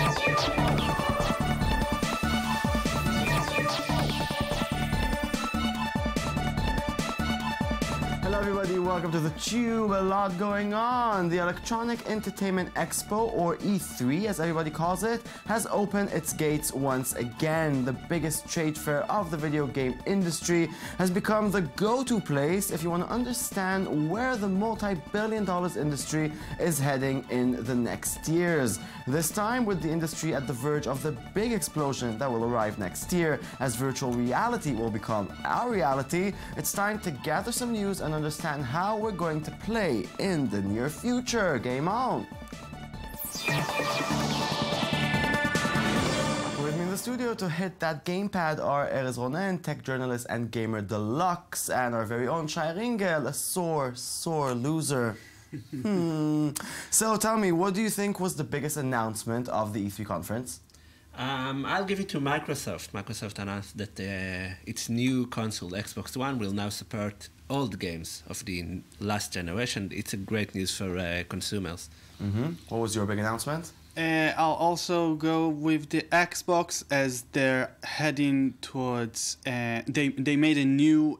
Hello everybody, welcome to theCUBE. A lot going on. The Electronic Entertainment Expo, or E3 as everybody calls it, has opened its gates once again. The biggest trade fair of the video game industry has become the go-to place if you want to understand where the multi-billion-dollar industry is heading in the next years. This time with the industry at the verge of the big explosion that will arrive next year as virtual reality will become our reality, it's time to gather some news and understand how we're going to play in the near future. Game on! With me in the studio to hit that gamepad are Erez Ronen, tech journalist and gamer deluxe, and our very own Shai Ringel, a sore loser. So tell me, what do you think was the biggest announcement of the E3 conference? I'll give it to Microsoft. Microsoft announced that its new console, Xbox One, will now support old games of the last generation. It's a great news for consumers. What was your big announcement? I'll also go with the Xbox, as they're heading towards. They made a new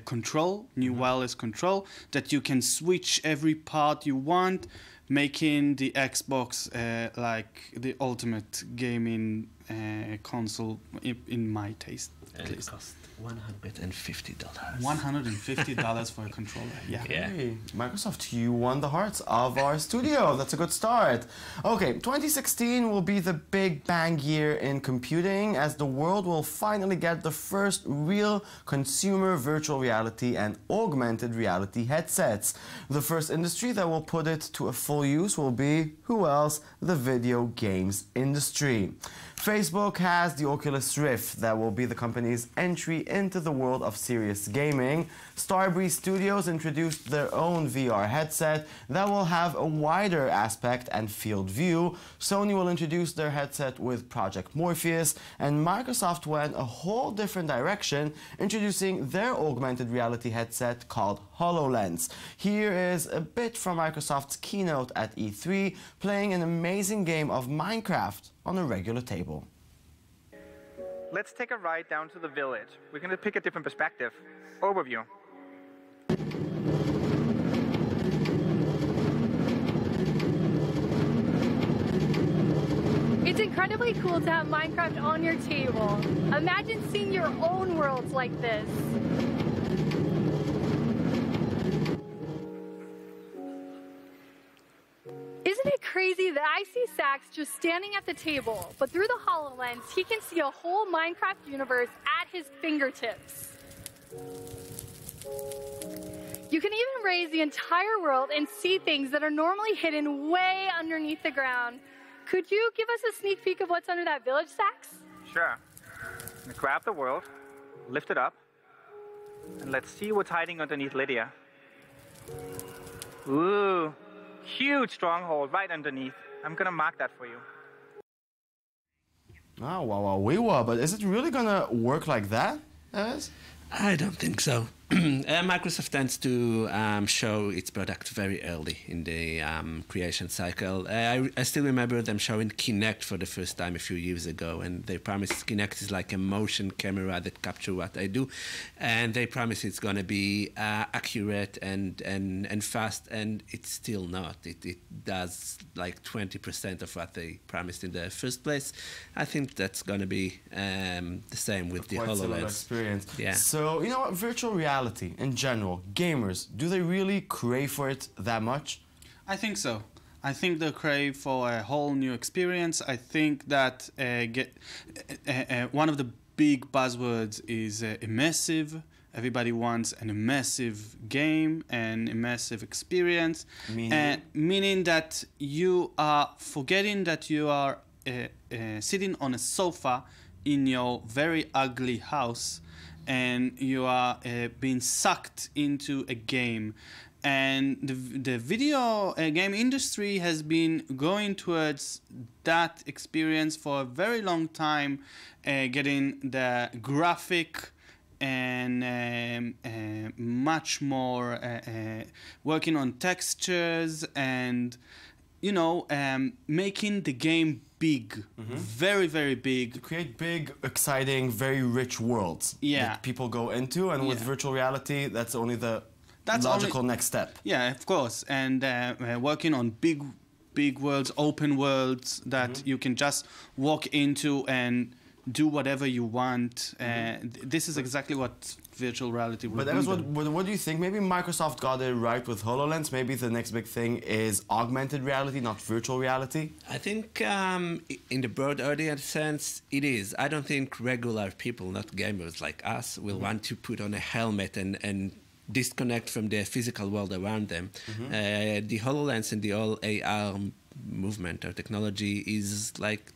control, new wireless control that you can switch every part you want, making the Xbox like the ultimate gaming console in my taste. It cost $150. $150 for a controller. Yeah. Hey, Microsoft, you won the hearts of our studio. That's a good start. Okay, 2016 will be the big bang year in computing, as the world will finally get the first real consumer virtual reality and augmented reality headsets. The first industry that will put it to a full use will be, who else? The video games industry. Facebook has the Oculus Rift that will be the company's entry into the world of serious gaming. Starbreeze Studios introduced their own VR headset that will have a wider aspect and field view. Sony will introduce their headset with Project Morpheus, and Microsoft went a whole different direction, introducing their augmented reality headset called HoloLens. Here is a bit from Microsoft's keynote at E3, playing an amazing game of Minecraft on a regular table. Let's take a ride down to the village. We're going to pick a different perspective. Overview. It's incredibly cool to have Minecraft on your table. Imagine seeing your own worlds like this. Isn't it crazy that I see Sax just standing at the table, but through the HoloLens, he can see a whole Minecraft universe at his fingertips. You can even raise the entire world and see things that are normally hidden way underneath the ground. Could you give us a sneak peek of what's under that village, Sax? Sure. I'm gonna grab the world, lift it up, and let's see what's hiding underneath Lydia. Ooh. Huge stronghold right underneath. I'm gonna mark that for you. Oh, wow, but is it really gonna work like that, Erez? I don't think so. Microsoft tends to show its product very early in the creation cycle. I still remember them showing Kinect for the first time a few years ago, and they promised Kinect is like a motion camera that captures what I do, and they promise it's going to be accurate and fast, and it's still not. It does like 20% of what they promised in the first place. I think that's going to be the same with the HoloLens experience. Yeah. So, you know what, virtual reality in general, gamers, do they really crave for it that much? I think so. I think they crave for a whole new experience. I think that one of the big buzzwords is immersive. Everybody wants an immersive game and immersive experience. Meaning that you are forgetting that you are sitting on a sofa in your very ugly house, and you are being sucked into a game. And the video game industry has been going towards that experience for a very long time, getting the graphic and much more working on textures and, you know, making the game big, very, very big. Create big, exciting, very rich worlds that people go into, and with virtual reality, that's only the logical next step. Yeah, of course. And working on big worlds, open worlds that you can just walk into and do whatever you want. This is exactly what virtual reality will do. But what do you think? Maybe Microsoft got it right with HoloLens. Maybe the next big thing is augmented reality, not virtual reality. I think in the broad audience sense, it is. I don't think regular people, not gamers like us, will want to put on a helmet and disconnect from the physical world around them. The HoloLens and the all AR movement or technology is like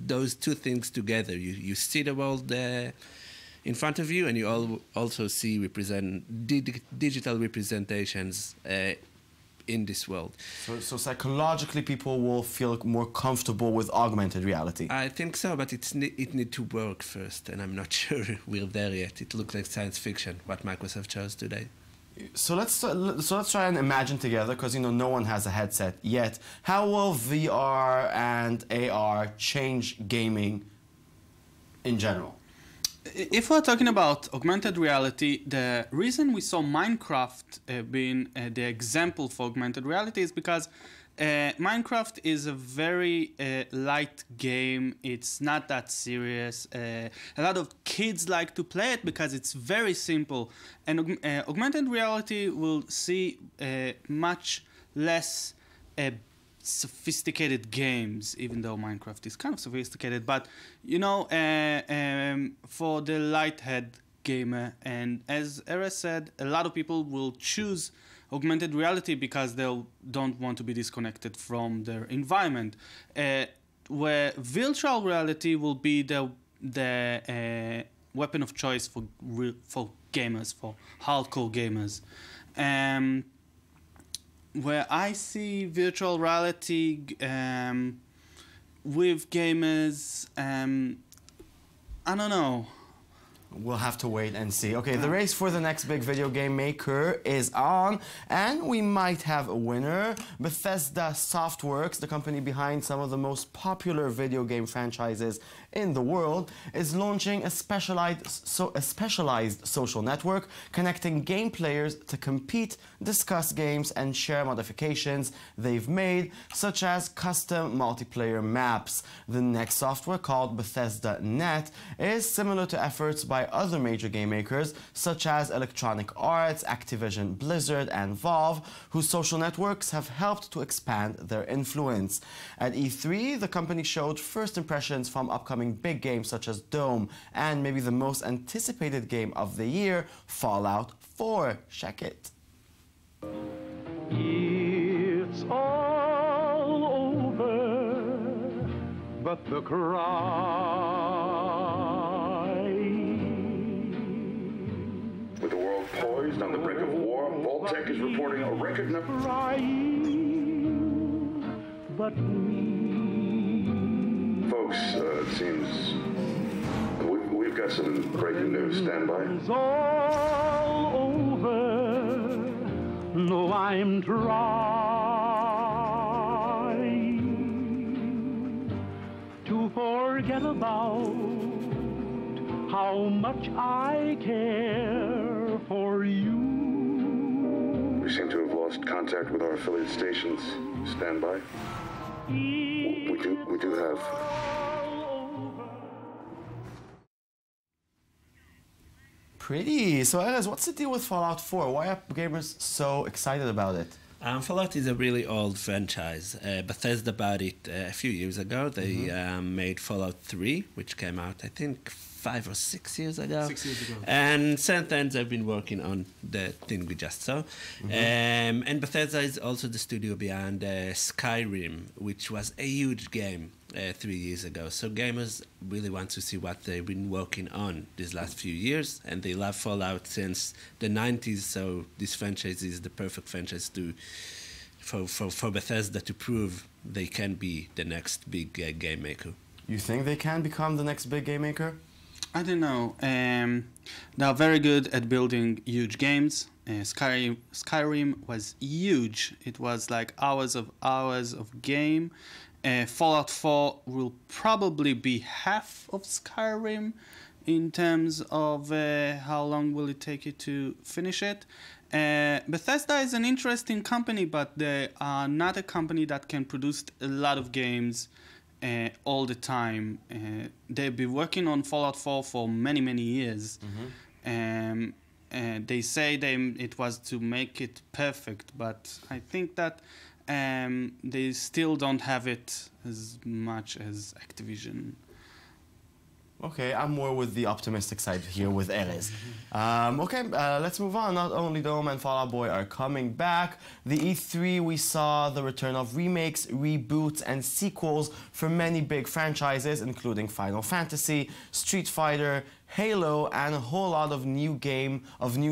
those two things together. You see the world in front of you, and you also see digital representations in this world. So psychologically, people will feel more comfortable with augmented reality. I think so, but it needs to work first, and I'm not sure we're there yet. It looks like science fiction, what Microsoft chose today. So let's try and imagine together, because no one has a headset yet. How will VR and AR change gaming in general? If we're talking about augmented reality, the reason we saw Minecraft being the example for augmented reality is because Minecraft is a very light game. It's not that serious. A lot of kids like to play it because it's very simple. And augmented reality will see much less sophisticated games, even though Minecraft is kind of sophisticated. But, for the light-head gamer, and as Erez said, a lot of people will choose augmented reality because they don't want to be disconnected from their environment. Where virtual reality will be the weapon of choice for gamers, for hardcore gamers. Where I see virtual reality with gamers, I don't know. We'll have to wait and see. Okay, the race for the next big video game maker is on, and we might have a winner. Bethesda Softworks, the company behind some of the most popular video game franchises in the world, is launching a specialized social network connecting game players to compete, discuss games, and share modifications they've made, such as custom multiplayer maps. The next software, called Bethesda Net, is similar to efforts by other major game makers such as Electronic Arts, Activision Blizzard, and Valve, whose social networks have helped to expand their influence. At E3, the company showed first impressions from upcoming big games such as Dome and maybe the most anticipated game of the year, Fallout 4. Check it. It's all over, but the With the world poised on the brink of war, Vault-Tec is reporting a record number. But me. Folks, it seems we've got some breaking news. Stand by. It's all over. No, I'm trying to forget about how much I care for you. We seem to have lost contact with our affiliate stations. Stand by. We do have. Pretty. So, Erez, what's the deal with Fallout 4? Why are gamers so excited about it? Fallout is a really old franchise. Bethesda bought it a few years ago. They made Fallout 3, which came out, I think, 5 or 6 years ago. 6 years ago. And since then, they've been working on the thing we just saw. And Bethesda is also the studio behind Skyrim, which was a huge game 3 years ago. So gamers really want to see what they've been working on these last few years. And they love Fallout since the 90s. So this franchise is the perfect franchise for Bethesda to prove they can be the next big game maker. You think they can become the next big game maker? I don't know. They are very good at building huge games. Skyrim was huge. It was like hours of game. Fallout 4 will probably be half of Skyrim in terms of how long will it take you to finish it. Bethesda is an interesting company, but they are not a company that can produce a lot of games all the time. They've been working on Fallout 4 for many, many years. They say it was to make it perfect, but I think that they still don't have it as much as Activision. Okay, I'm more with the optimistic side here with Erez. Okay, let's move on. Not only Dome and Fall Out Boy are coming back, the E3 we saw the return of remakes, reboots, and sequels for many big franchises, including Final Fantasy, Street Fighter, Halo, and a whole lot of new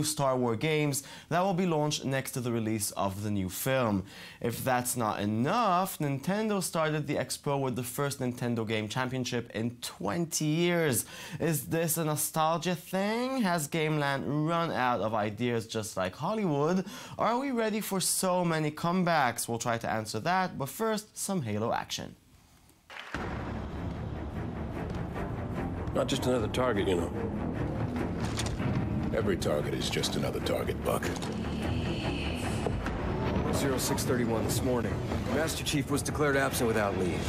Star Wars games that will be launched next to the release of the new film. If that's not enough, Nintendo started the Expo with the first Nintendo Game Championship in 20 years. Is this a nostalgia thing? Has Gameland run out of ideas just like Hollywood? Are we ready for so many comebacks? We'll try to answer that, but first, some Halo action. Not just another target, you know. Every target is just another target, Buck. 0631 this morning. Master Chief was declared absent without leave.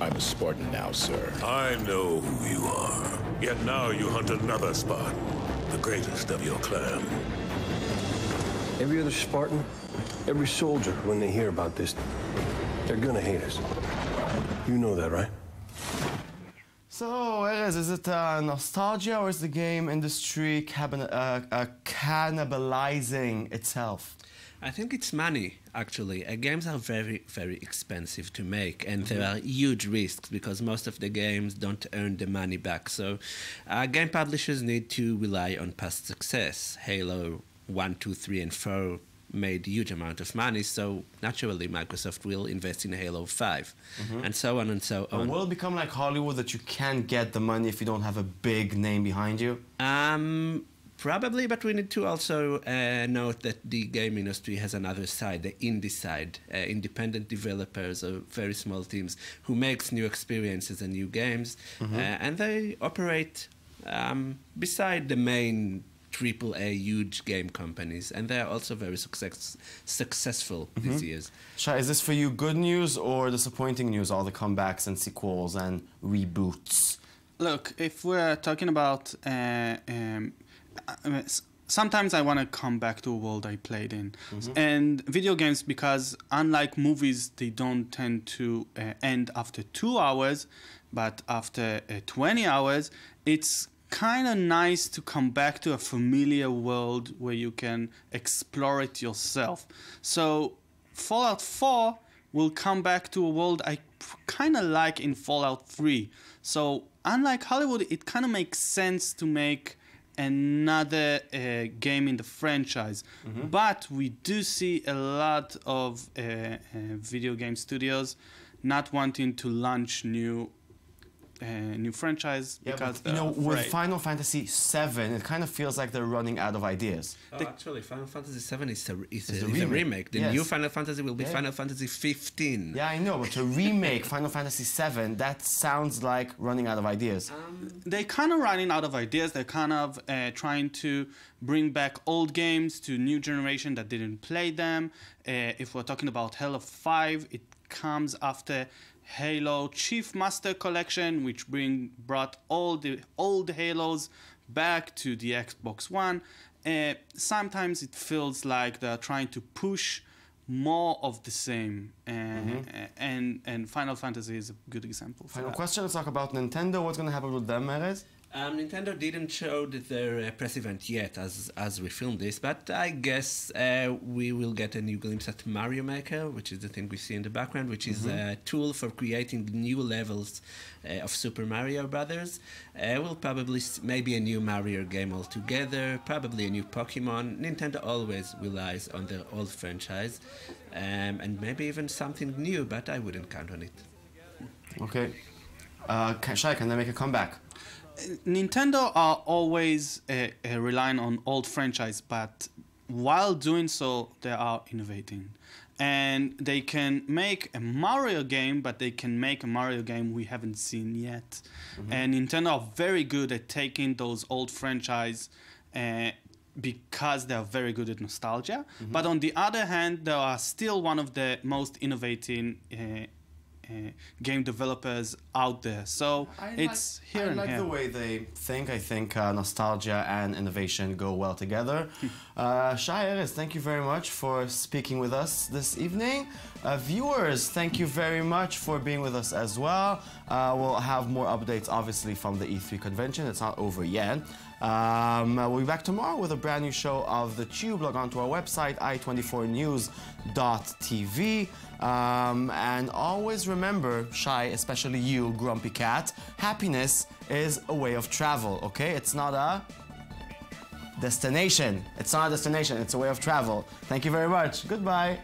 I'm a Spartan now, sir. I know who you are. Yet now you hunt another Spartan, the greatest of your clan. Every other Spartan, every soldier, when they hear about this, they're gonna hate us. You know that, right? So, Erez, is it nostalgia or is the game industry cannibalizing itself? I think it's money, actually. Games are very, very expensive to make, and there are huge risks because most of the games don't earn the money back. So game publishers need to rely on past success. Halo 1, 2, 3, and 4 made huge amount of money, so naturally Microsoft will invest in Halo 5, and so on and so on. Will it become like Hollywood that you can't get the money if you don't have a big name behind you? Probably, but we need to also note that the game industry has another side, the indie side, independent developers or very small teams who makes new experiences and new games, and they operate beside the main AAA huge game companies, and they are also very successful these years. Shai, is this for you good news or disappointing news, all the comebacks and sequels and reboots? Look, if we're talking about sometimes I want to come back to a world I played in. And video games, because unlike movies, they don't tend to end after 2 hours, but after 20 hours, it's kind of nice to come back to a familiar world where you can explore it yourself. So Fallout 4 will come back to a world I kind of like in Fallout 3. So unlike Hollywood, it kind of makes sense to make another game in the franchise. But we do see a lot of video game studios not wanting to launch new franchise because but, with Final Fantasy VII, it kind of feels like they're running out of ideas. Actually, Final Fantasy VII is a remake. The new Final Fantasy will be Final Fantasy 15. Yeah, I know, but to remake Final Fantasy VII, that sounds like running out of ideas. They're kind of running out of ideas. They're kind of trying to bring back old games to new generation that didn't play them. If we're talking about Halo 5, it comes after Halo Chief Master Collection, which brought all the old Halos back to the Xbox One. Sometimes it feels like they're trying to push more of the same, and Final Fantasy is a good example. Final question, let's talk about Nintendo. What's going to happen with them, Erez? Nintendo didn't show their press event yet as we filmed this, but I guess we will get a new glimpse at Mario Maker, which is the thing we see in the background, which is a tool for creating new levels of Super Mario Brothers. We'll probably maybe a new Mario game altogether, probably a new Pokemon. Nintendo always relies on their old franchise, and maybe even something new, but I wouldn't count on it. Okay. Shai, can they make a comeback? Nintendo are always relying on old franchise, but while doing so, they are innovating. and they can make a Mario game, but they can make a Mario game we haven't seen yet. And Nintendo are very good at taking those old franchise because they are very good at nostalgia. But on the other hand, they are still one of the most innovative game developers out there. So it's here and here. I like the way they think. I think nostalgia and innovation go well together. Shai Erez, thank you very much for speaking with us this evening. Viewers, thank you very much for being with us as well. We'll have more updates, obviously, from the E3 convention. It's not over yet. We'll be back tomorrow with a brand new show of The Tube. Log on to our website, i24news.tv. And always remember, Shai, especially you, Grumpy Cat, happiness is a way of travel, okay? It's not a destination. It's not a destination, it's a way of travel. Thank you very much. Goodbye.